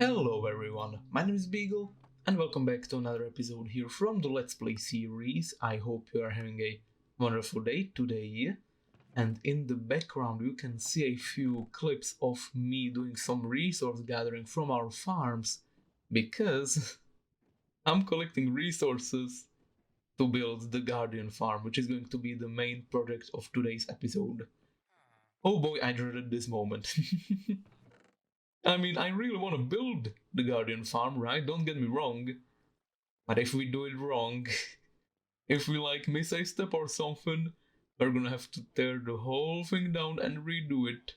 Hello everyone, my name is Bygl and welcome back to another episode here from the Let's Play series. I hope you are having a wonderful day today, and in the background you can see a few clips of me doing some resource gathering from our farms because I'm collecting resources to build the Guardian farm, which is going to be the main project of today's episode. Oh boy, I dreaded this moment. I mean, I really want to build the Guardian farm, right? Don't get me wrong. But if we do it wrong, if we miss a step or something, we're gonna have to tear the whole thing down and redo it.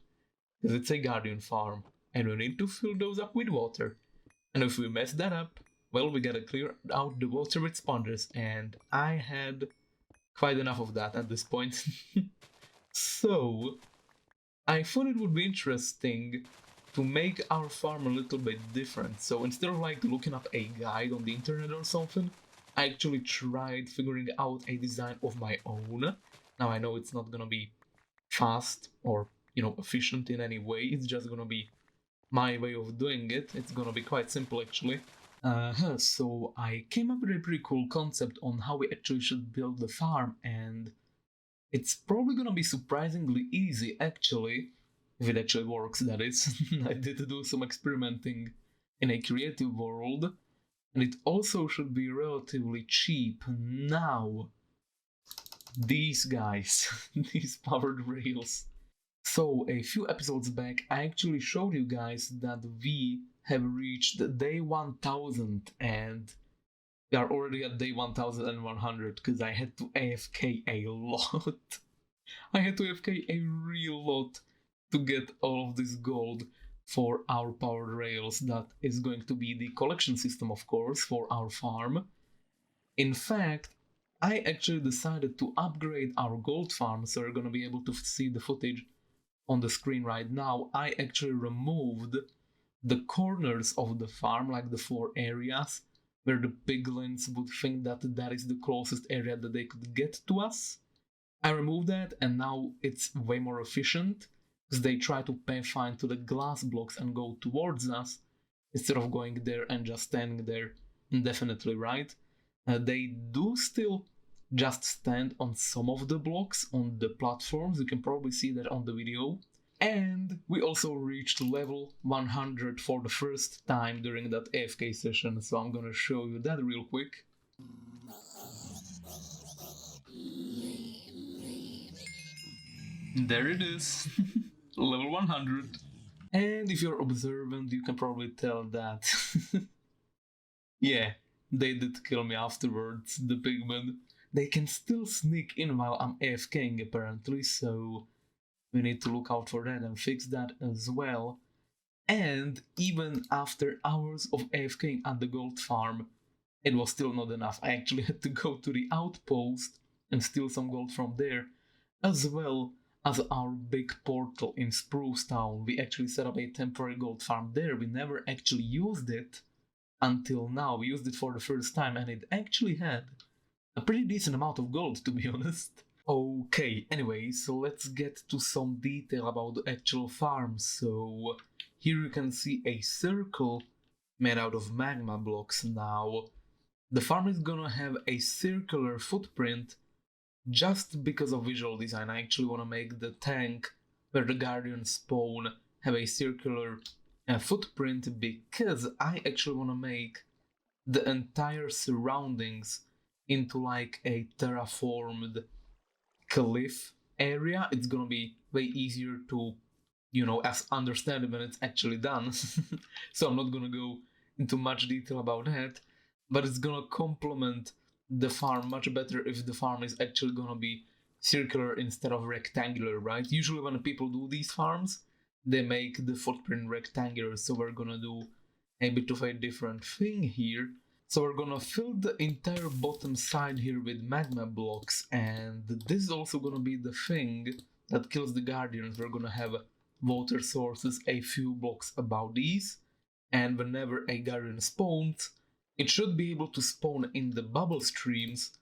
Because it's a Guardian farm, and we need to fill those up with water. And if we mess that up, well, we gotta clear out the water with sponges, and I had quite enough of that at this point. So, I thought it would be interesting to make our farm a little bit different. So instead of looking up a guide on the internet or something, I actually tried figuring out a design of my own. Now I know it's not gonna be fast or, efficient in any way. It's just gonna be my way of doing it. It's gonna be quite simple actually. So I came up with a pretty cool concept on how we actually should build the farm, and it's probably gonna be surprisingly easy actually. If it actually works, that is. I did do some experimenting in a creative world, and it also should be relatively cheap. Now, these guys, these powered rails. So, a few episodes back, I actually showed you guys that we have reached day 1000, and we are already at day 1100 because I had to AFK a lot. I had to AFK a real lot to get all of this gold for our powered rails. That is going to be the collection system, of course, for our farm. In fact, I actually decided to upgrade our gold farm, so you're going to be able to see the footage on the screen right now. I actually removed the corners of the farm, like the 4 areas where the piglins would think that that is the closest area that they could get to us. I removed that, and now it's way more efficient, because they try to pathfind to the glass blocks and go towards us instead of going there and just standing there indefinitely, right? They do still just stand on some of the blocks on the platforms. You can probably see that on the video. And we also reached level 100 for the first time during that AFK session, so I'm gonna show you that real quick. There it is. Level 100. And if you're observant, you can probably tell that yeah, they did kill me afterwards, the pigmen. They can still sneak in while I'm AFKing apparently, so we need to look out for that and fix that as well. And even after hours of AFKing at the gold farm, it was still not enough. I actually had to go to the outpost and steal some gold from there, as well as our big portal in Spruce Town. We actually set up a temporary gold farm there. We never actually used it until now. We used it for the first time, and it actually had a pretty decent amount of gold, to be honest. Okay, anyway, so let's get to some detail about the actual farm. So here you can see a circle made out of magma blocks. Now, the farm is gonna have a circular footprint just because of visual design. I actually want to make the tank where the Guardians spawn have a circular footprint, because I actually want to make the entire surroundings into like a terraformed cliff area. It's gonna be way easier to, as understand it when it's actually done. So I'm not gonna go into much detail about that, but it's gonna complement the farm much better if the farm is actually gonna be circular instead of rectangular, right? Usually when people do these farms, they make the footprint rectangular, so we're gonna do a bit of a different thing here. So we're gonna fill the entire bottom side here with magma blocks, and this is also gonna be the thing that kills the Guardians. We're gonna have water sources a few blocks above these, and whenever a Guardian spawns, it should be able to spawn in the bubble streams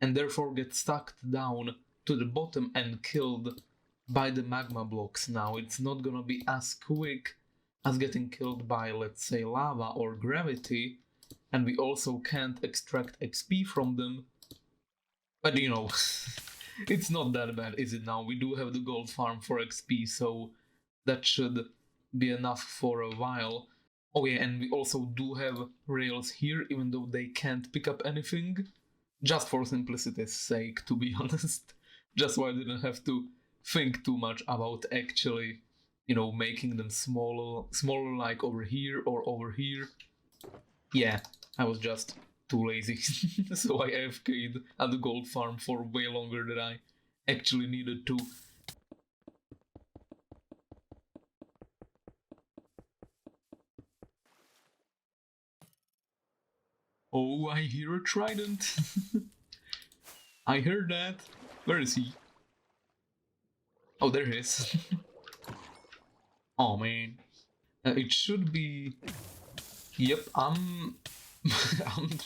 and therefore get sucked down to the bottom and killed by the magma blocks. Now, it's not gonna be as quick us getting killed by, let's say, lava or gravity, and we also can't extract XP from them. But you know, it's not that bad, is it now? We do have the gold farm for XP, so that should be enough for a while. Oh yeah, and we also do have rails here, even though they can't pick up anything. Just for simplicity's sake, to be honest. Just so I didn't have to think too much about actually, you know, making them smaller like over here or over here. Yeah, I was just too lazy. So I AFK'd at the gold farm for way longer than I actually needed to. Oh, I hear a trident. I heard that. Where is he? Oh, there he is. Oh man. It should be... Yep, I'm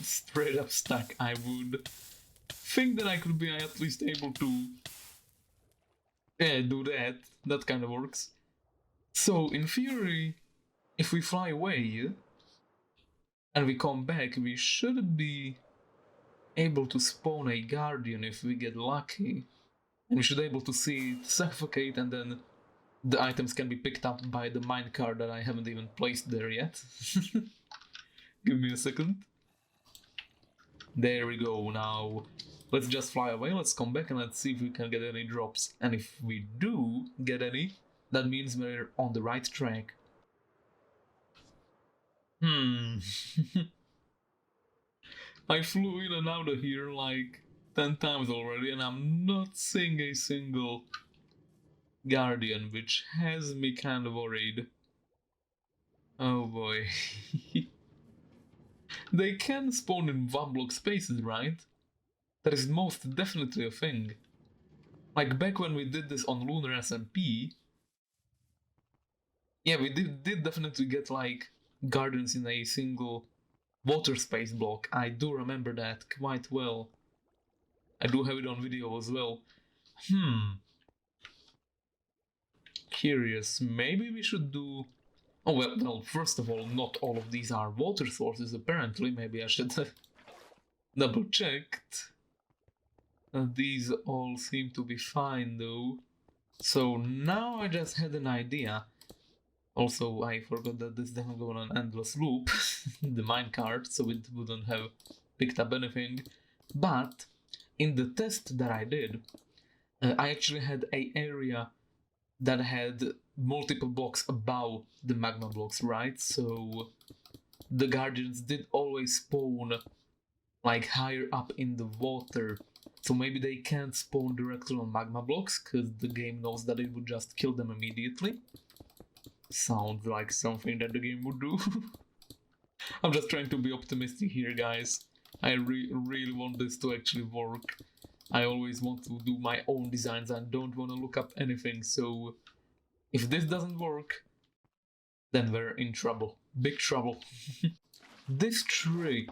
straight up stuck. I would think that I could be at least able to do that. That kind of works. So, in theory, if we fly away and we come back, we should be able to spawn a guardian if we get lucky. And we should be able to see it suffocate, and then the items can be picked up by the minecart that I haven't even placed there yet. Give me a second. There we go. Now let's just fly away, let's come back and let's see if we can get any drops. And if we do get any, that means we're on the right track. I flew in and out of here like 10 times already and I'm not seeing a single guardian, which has me kind of worried. Oh boy. They can spawn in 1-block spaces, right? That is most definitely a thing. Like back when we did this on Lunar SMP, yeah, we did definitely get like guardians in a single water space block. I do remember that quite well. I do have it on video as well. Curious, maybe we should do... Oh well, first of all, not all of these are water sources apparently. Maybe I should have double checked. These all seem to be fine though. So now I just had an idea. Also, I forgot that this doesn't go on an endless loop, the minecart, so it wouldn't have picked up anything. But in the test that I did, I actually had an area that had multiple blocks above the magma blocks, right? So the guardians did always spawn like higher up in the water. So maybe they can't spawn directly on magma blocks, because the game knows that it would just kill them immediately. Sounds like something that the game would do. I'm just trying to be optimistic here, guys. I really want this to actually work. I always want to do my own designs and don't want to look up anything, so if this doesn't work, then we're in trouble. Big trouble. This trick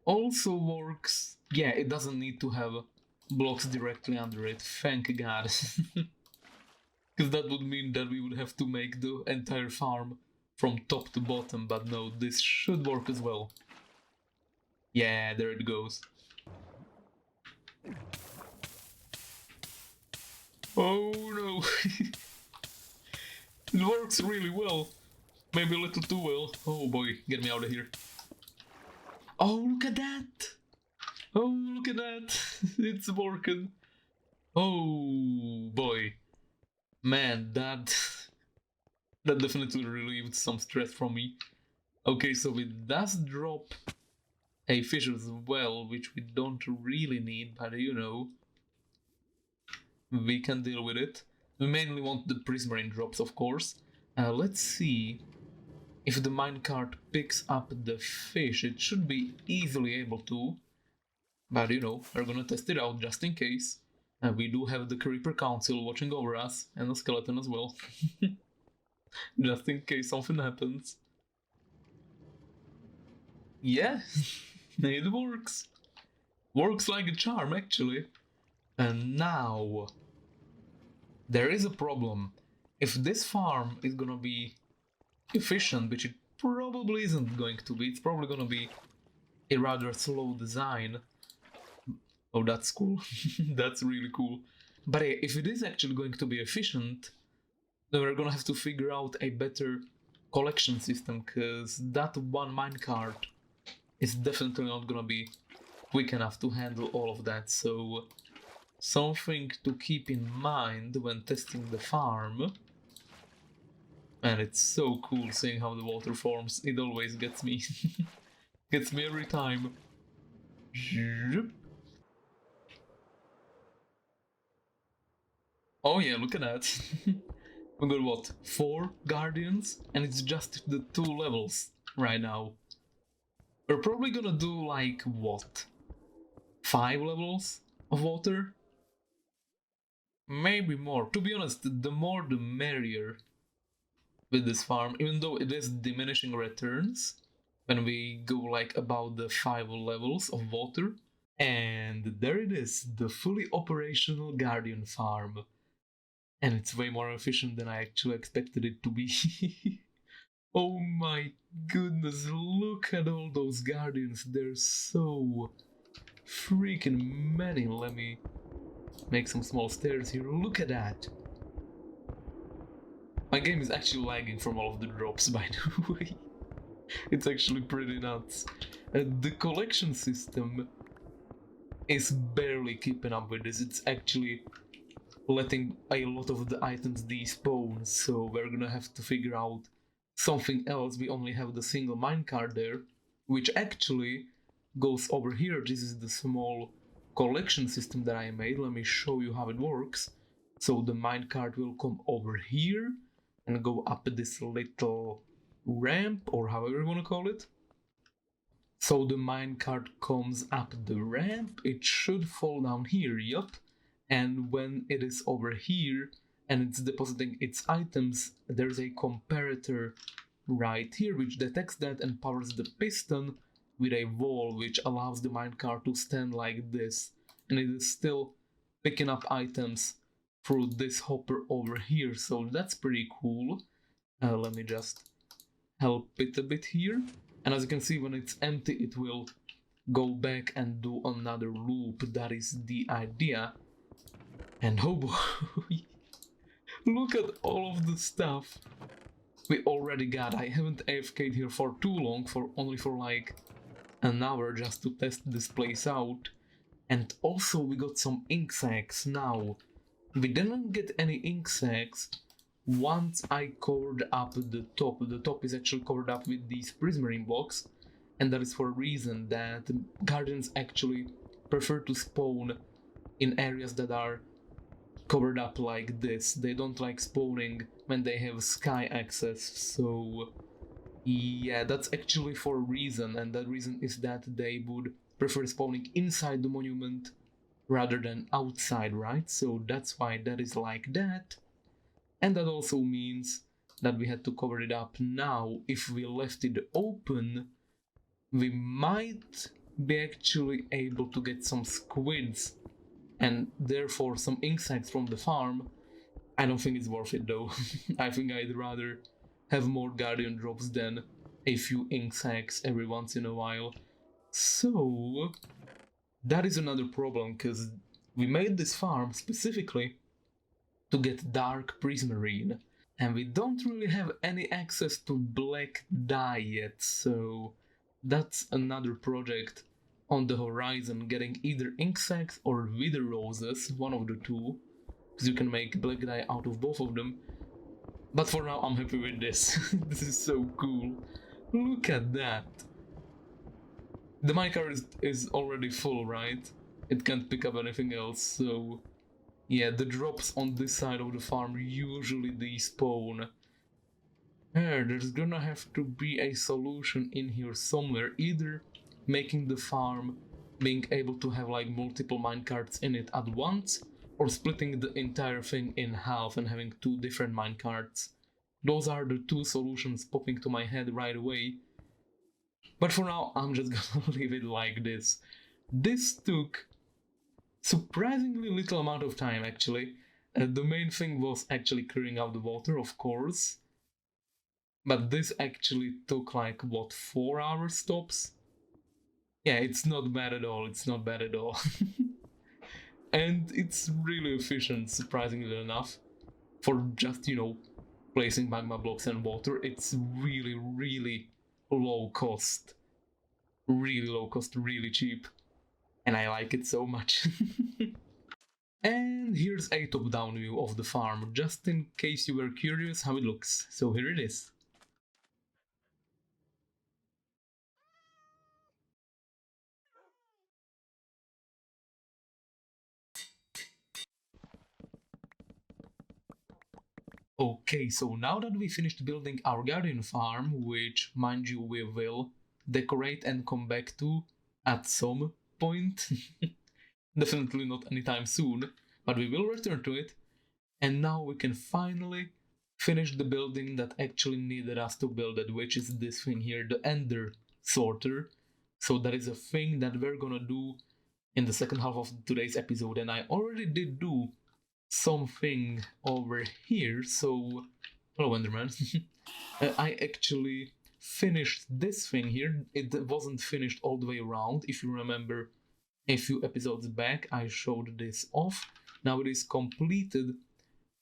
also works... Yeah, it doesn't need to have blocks directly under it, thank God. Because that would mean that we would have to make the entire farm from top to bottom, but no, this should work as well. Yeah, there it goes. Oh no! It works really well. Maybe a little too well. Oh boy, get me out of here. Oh, look at that! Oh, look at that! It's working. Oh boy. Man, that definitely relieved some stress from me. Okay, so it does drop a fish as well, which we don't really need, but you know, we can deal with it. We mainly want the prismarine drops, of course. Let's see if the minecart picks up the fish. It should be easily able to, but you know, we're gonna test it out just in case. We do have the Creeper Council watching over us, and a skeleton as well. Just in case something happens. Yeah, it works. Works like a charm, actually. And now, there is a problem. if this farm is gonna be efficient, which it probably isn't going to be, it's probably gonna be a rather slow design. Oh, that's cool. That's really cool. But if it is actually going to be efficient, then we're gonna have to figure out a better collection system, because that one minecart is definitely not gonna be quick enough to handle all of that. So something to keep in mind when testing the farm. And it's so cool seeing how the water forms. It always gets me. Gets me every time. Oh yeah, look at that. We got what? 4 guardians? And it's just the 2 levels right now. We're probably gonna do like what? 5 levels of water? Maybe more. To be honest, the more the merrier with this farm, even though it is diminishing returns when we go like about the 5 levels of water. And there it is, the fully operational guardian farm. And it's way more efficient than I actually expected it to be. Oh my goodness, look at all those guardians, they're so freaking many. Let me make some small stairs here, look at that. My game is actually lagging from all of the drops, by the way. It's actually pretty nuts. The collection system is barely keeping up with this, it's actually letting a lot of the items despawn, so we're gonna have to figure out something else. We only have the single minecart there, which actually goes over here. This is the small collection system that I made. Let me show you how it works. So the minecart will come over here and go up this little ramp, or however you want to call it. So the minecart comes up the ramp, it should fall down here, yup. And when it is over here and it's depositing its items, there's a comparator right here which detects that and powers the piston with a wall, which allows the minecart to stand like this, and it is still picking up items through this hopper over here, so that's pretty cool. Let me just help it a bit here, and as you can see, when it's empty it will go back and do another loop. That is the idea. And oh boy, look at all of the stuff we already got. I haven't AFK'd here for too long, only for like an hour just to test this place out. And also we got some ink sacs now. We didn't get any ink sacs once I covered up the top. The top is actually covered up with these prismarine blocks, and that is for a reason that guardians actually prefer to spawn in areas that are covered up like this. They don't like spawning when they have sky access, so yeah, that's actually for a reason, and that reason is that they would prefer spawning inside the monument rather than outside, right? So that's why that is like that. And that also means that we had to cover it up. Now, if we left it open, we might be actually able to get some squids and therefore some ink sacs from the farm. I don't think it's worth it though. I think I'd rather have more guardian drops than a few ink sacs every once in a while. So that is another problem, because we made this farm specifically to get dark prismarine, and we don't really have any access to black dye yet, so that's another project on the horizon, getting either ink sacs or wither roses, one of the two, because you can make black dye out of both of them. But for now I'm happy with this. This is so cool. Look at that. The minecart is already full, right? It can't pick up anything else, so yeah, the drops on this side of the farm usually despawn. There's gonna have to be a solution in here somewhere, either making the farm being able to have like multiple minecarts in it at once, or splitting the entire thing in half and having 2 different minecarts. Those are the 2 solutions popping to my head right away. But for now, I'm just gonna leave it like this. This took surprisingly little amount of time actually. The main thing was actually clearing out the water, of course. But this actually took like, what, 4 hours tops? Yeah, it's not bad at all, it's not bad at all. And it's really efficient, surprisingly enough. For just, placing magma blocks and water, it's really, really low cost. Really low cost, really cheap. And I like it so much. And here's a top-down view of the farm, just in case you were curious how it looks. So here it is. Okay, so now that we finished building our garden farm, which, mind you, we will decorate and come back to at some point, definitely not anytime soon, but we will return to it, and now we can finally finish the building that actually needed us to build it, which is this thing here, the Ender Sorter. So that is a thing that we're gonna do in the second half of today's episode, and I already did do something over here. So, hello Enderman. I actually finished this thing here. It wasn't finished all the way around. If you remember a few episodes back, I showed this off. Now it is completed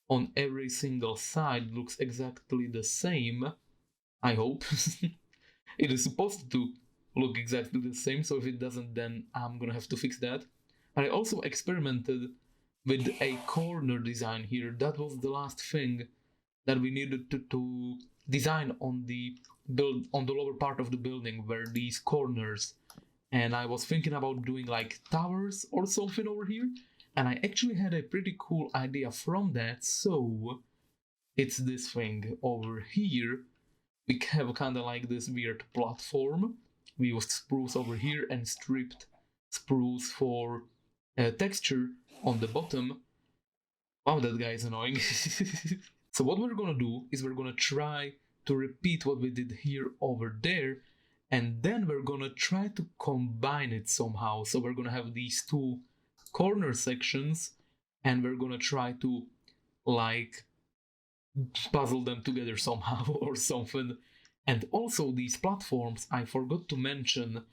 on every single side. Looks exactly the same, I hope. It is supposed to look exactly the same, so if it doesn't, then I'm gonna have to fix that. I also experimented with a corner design here. That was the last thing that we needed to design on the lower part of the building, where these corners. And I was thinking about doing like towers or something over here, and I actually had a pretty cool idea from that. So it's this thing over here. We have kind of like this weird platform. We used spruce over here and stripped spruce for texture on the bottom. Wow, that guy is annoying. So what we're gonna do is we're gonna try to repeat what we did here over there, and then we're gonna try to combine it somehow. So we're gonna have these two corner sections, and we're gonna try to like puzzle them together somehow or something. And also these platforms, I forgot to mention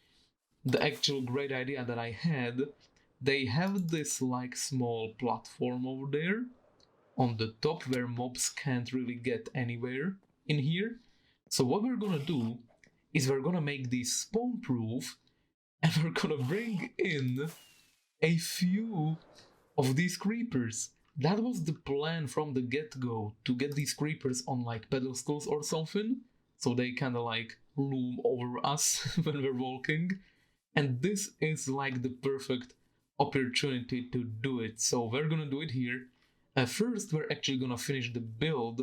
the actual great idea that I had. They have this like small platform over there on the top where mobs can't really get anywhere in here. So what we're gonna do is we're gonna make these spawn proof, and we're gonna bring in a few of these creepers. That was the plan from the get-go, to get these creepers on like pedestals or something, so they kinda like loom over us when we're walking. And this is like the perfect opportunity to do it, so we're gonna do it here. First, we're actually gonna finish the build,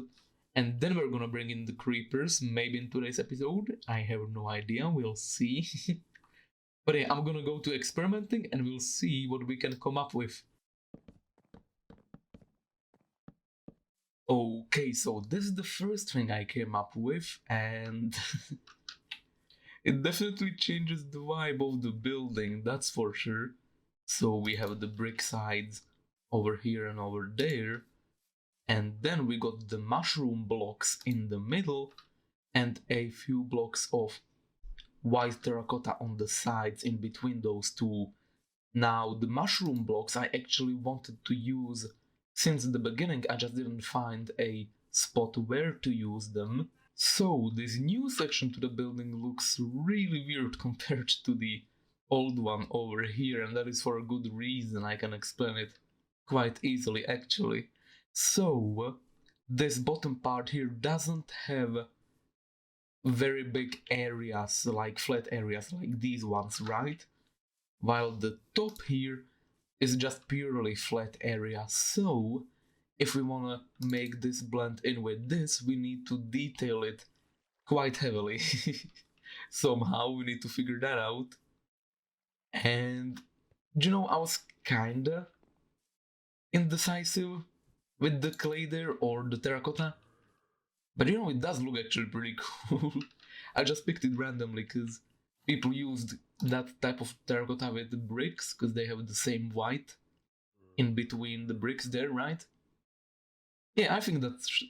and then we're gonna bring in the creepers, maybe in today's episode. I have no idea, we'll see. But yeah, I'm gonna go to experimenting and we'll see what we can come up with. Okay, so this is the first thing I came up with, and it definitely changes the vibe of the building, that's for sure. So we have the brick sides over here and over there, and then we got the mushroom blocks in the middle, and a few blocks of white terracotta on the sides in between those two. Now, the mushroom blocks I actually wanted to use since the beginning, I just didn't find a spot where to use them. So, this new section to the building looks really weird compared to the old one over here, and that is for a good reason. I can explain it quite easily, actually. So, this bottom part here doesn't have very big areas, like flat areas like these ones, right? While the top here is just purely flat area. So if we wanna make this blend in with this, we need to detail it quite heavily. Somehow we need to figure that out. And I was kinda indecisive with the clay there or the terracotta. But it does look actually pretty cool. I just picked it randomly because people used that type of terracotta with the bricks because they have the same white in between the bricks there, right? Yeah, I think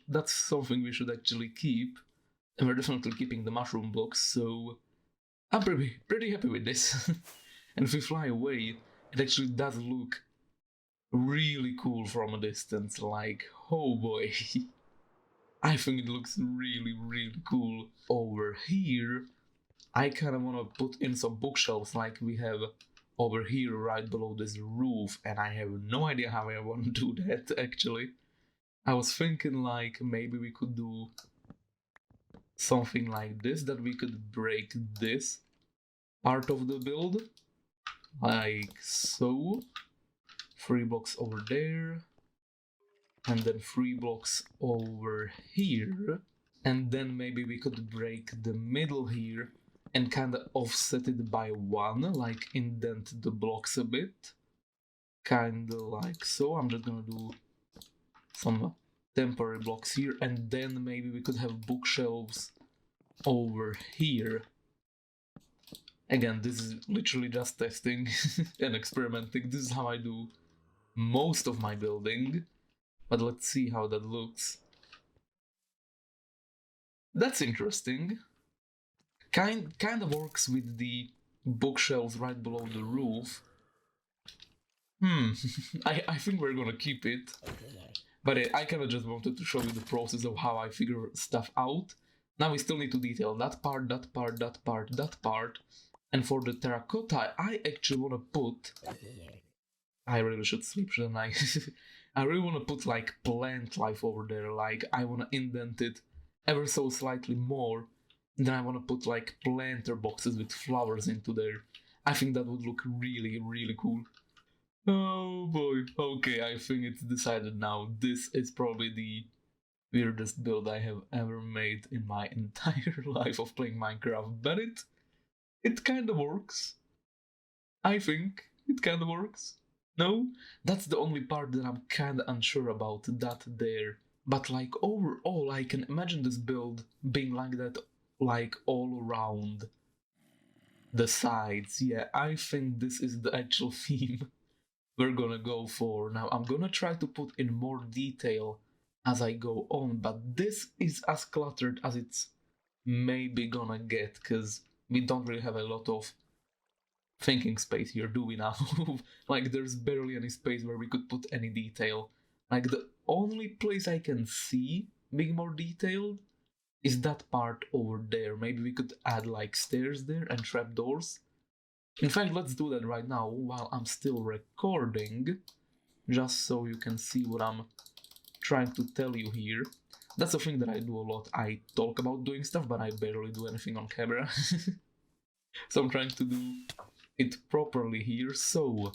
that's something we should actually keep, and we're definitely keeping the mushroom blocks, so I'm pretty happy with this. And if we fly away, it actually does look really cool from a distance, like, oh boy. I think it looks really cool. Over here, I kind of want to put in some bookshelves like we have over here right below this roof, and I have no idea how I want to do that actually. I was thinking like maybe we could do something like this, that we could break this part of the build, like so. 3 blocks over there, and then 3 blocks over here, and then maybe we could break the middle here and kind of offset it by 1, like indent the blocks a bit, kind of like so. I'm just gonna do some temporary blocks here, and then maybe we could have bookshelves over here. Again, this is literally just testing and experimenting. This is how I do most of my building, but let's see how that looks. That's interesting. Kind of works with the bookshelves right below the roof. I think we're gonna keep it. But I kind of just wanted to show you the process of how I figure stuff out. Now we still need to detail that part, that part, that part, that part. And for the terracotta, I actually want to put... I really should sleep, shouldn't I? I really want to put like plant life over there. Like I want to indent it ever so slightly more. Then I want to put like planter boxes with flowers into there. I think that would look really cool. Oh boy. Okay, I think it's decided now. This is probably the weirdest build I have ever made in my entire life of playing Minecraft, but it kind of works. I think it kind of works. No? That's the only part that I'm kind of unsure about, that there. But like overall, I can imagine this build being like that, like all around the sides. Yeah, I think this is the actual theme we're gonna go for. Now I'm gonna try to put in more detail as I go on, but this is as cluttered as it's maybe gonna get, because we don't really have a lot of thinking space here, do we now? Like there's barely any space where we could put any detail. Like the only place I can see being more detailed is that part over there. Maybe we could add like stairs there and trapdoors. In fact, let's do that right now while I'm still recording, just so you can see what I'm trying to tell you here. That's a thing that I do a lot. I talk about doing stuff, but I barely do anything on camera. So I'm trying to do it properly here. So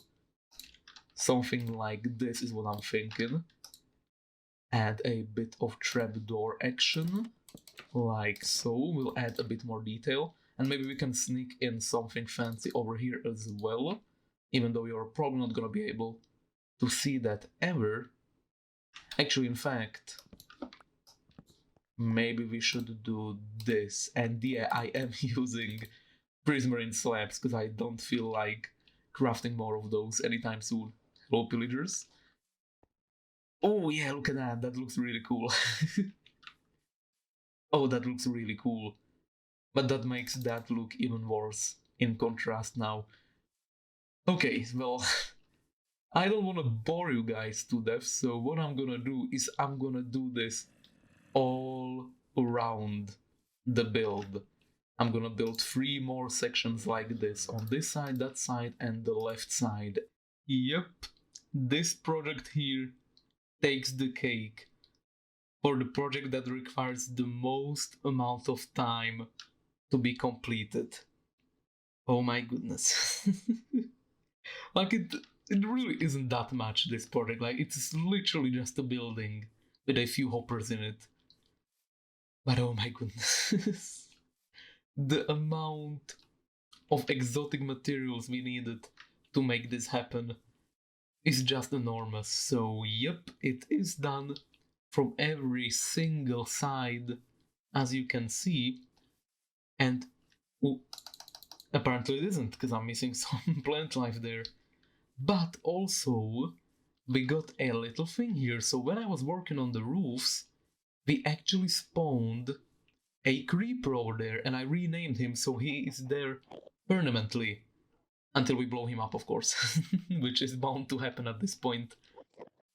something like this is what I'm thinking. Add a bit of trapdoor action, like so. We'll add a bit more detail, and maybe we can sneak in something fancy over here as well, even though you're probably not gonna be able to see that ever. Actually, in fact, maybe we should do this. And yeah, I am using prismarine slabs because I don't feel like crafting more of those anytime soon. Hello, pillagers. Oh yeah, look at that. That looks really cool. Oh, that looks really cool. But that makes that look even worse in contrast now. Okay, well, I don't want to bore you guys to death, so what I'm gonna do is I'm gonna do this all around the build. I'm gonna build 3 more sections like this, on this side, that side, and the left side. Yep, this project here takes the cake for the project that requires the most amount of time to be completed. Oh my goodness. Like it really isn't that much, this project. Like it's literally just a building with a few hoppers in it. But oh my goodness. The amount of exotic materials we needed to make this happen is just enormous. So yep, it is done from every single side, as you can see. And apparently it isn't, because I'm missing some plant life there. But also, we got a little thing here. So when I was working on the roofs, we actually spawned a creeper over there, and I renamed him so he is there permanently. Until we blow him up, of course, which is bound to happen at this point.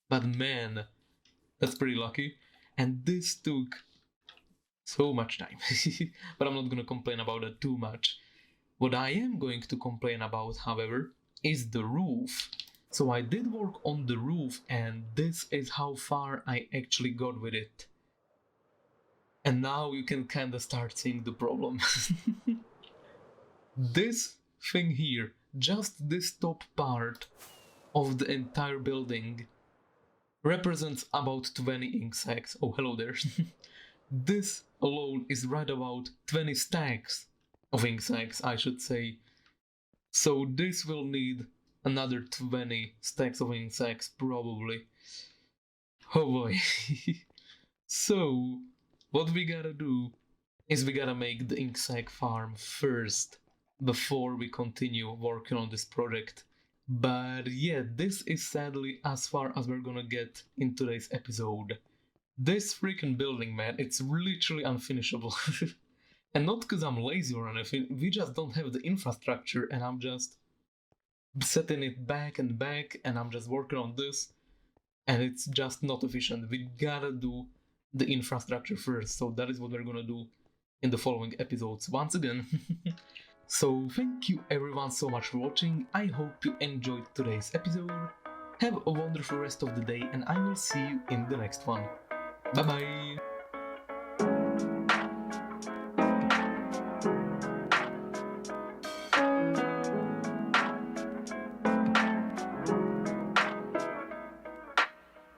But man, that's pretty lucky. And this took so much time. But I'm not gonna complain about that too much. What I am going to complain about, however, is the roof. So I did work on the roof, and this is how far I actually got with it. And now you can kinda start seeing the problem. This thing here, just this top part of the entire building, represents about 20 ink sacks. Oh, hello there. This alone is right about 20 stacks of ink sacks, I should say. So this will need another 20 stacks of ink sacks, probably. Oh boy. So, what we gotta do is we gotta make the ink sac farm first, before we continue working on this project. But yeah, this is sadly as far as we're gonna get in today's episode. This freaking building, man, it's literally unfinishable. And not because I'm lazy or anything, we just don't have the infrastructure, and I'm just setting it back and back, and I'm just working on this, and it's just not efficient. We gotta do the infrastructure first, so that is what we're gonna do in the following episodes once again. So thank you everyone so much for watching. I hope you enjoyed today's episode. Have a wonderful rest of the day, and I will see you in the next one. Bye bye!